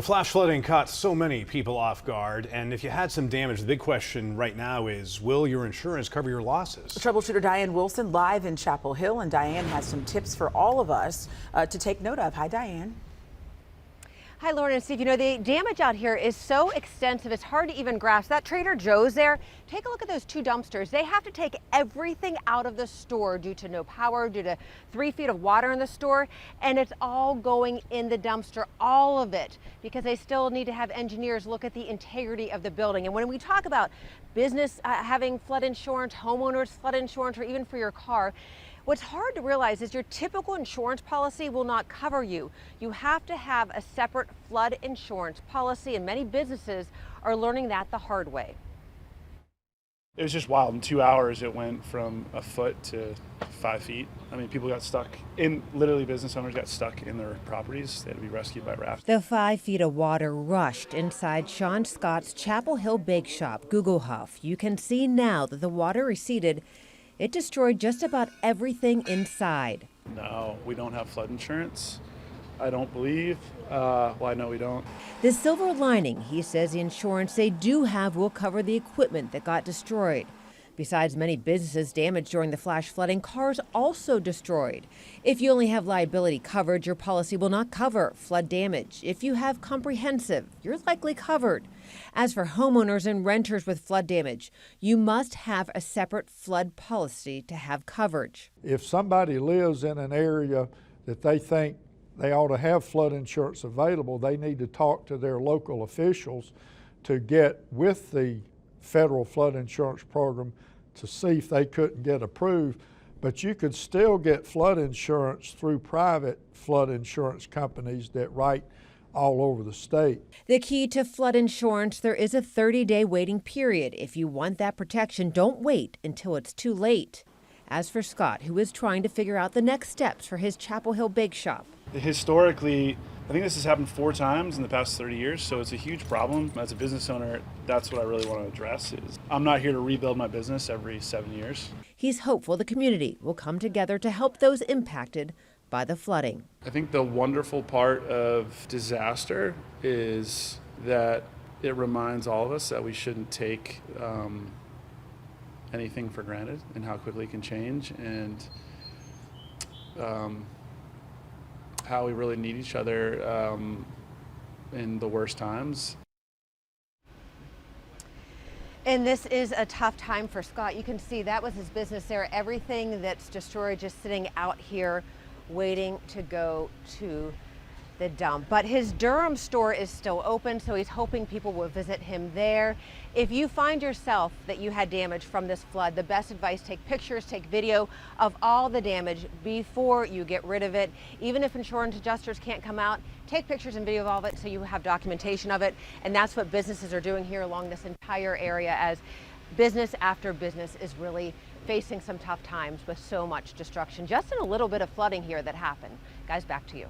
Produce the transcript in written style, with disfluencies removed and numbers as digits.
The flash flooding caught so many people off guard, and if you had some damage, the big question right now is, will your insurance cover your losses? Troubleshooter Diane Wilson live in Chapel Hill, and Diane has some tips for all of us to take note of. Hi, Diane. Hi, Lauren and Steve. You know, the damage out here is so extensive, it's hard to even grasp. That Trader Joe's there, take a look at those two dumpsters. They have to take everything out of the store due to no power, due to 3 feet of water in the store, and it's all going in the dumpster, all of it, because they still need to have engineers look at the integrity of the building. And when we talk about business having flood insurance, homeowners flood insurance, or even for your car, what's hard to realize is your typical insurance policy will not cover you. You have to have a separate flood insurance policy, and many businesses are learning that the hard way. It was just wild. In 2 hours, it went from a foot to 5 feet. I mean, people got stuck literally business owners got stuck in their properties. They had to be rescued by raft. The 5 feet of water rushed inside Sean Scott's Chapel Hill Bake Shop, Gugelhof. You can see now that the water receded. It destroyed just about everything inside. No, we don't have flood insurance. I don't believe. Well, I know we don't. The silver lining, he says the insurance they do have will cover the equipment that got destroyed. Besides many businesses damaged during the flash flooding, cars also destroyed. If you only have liability coverage, your policy will not cover flood damage. If you have comprehensive, you're likely covered. As for homeowners and renters with flood damage, you must have a separate flood policy to have coverage. If somebody lives in an area that they think they ought to have flood insurance available, they need to talk to their local officials to get with the federal flood insurance program to see if they couldn't get approved. But you could still get flood insurance through private flood insurance companies that write all over the state. The key to flood insurance, there is a 30-day waiting period. If you want that protection, don't wait until it's too late. As for Scott, who is trying to figure out the next steps for his Chapel Hill Bake Shop. Historically, I think this has happened 4 times in the past 30 years, so it's a huge problem. As a business owner, that's what I really want to address. I'm not here to rebuild my business every 7 years. He's hopeful the community will come together to help those impacted by the flooding. I think the wonderful part of disaster is that it reminds all of us that we shouldn't take anything for granted and how quickly it can change, and how we really need each other in the worst times. And this is a tough time for Scott. You can see that was his business there. Everything that's destroyed just sitting out here waiting to go to the dump. But his Durham store is still open, so he's hoping people will visit him there. If you find yourself that you had damage from this flood, the best advice, take pictures, take video of all the damage before you get rid of it. Even if insurance adjusters can't come out, take pictures and video of all of it so you have documentation of it. And that's what businesses are doing here along this entire area, as business after business is really facing some tough times with so much destruction. Just in a little bit of flooding here that happened. Guys, back to you.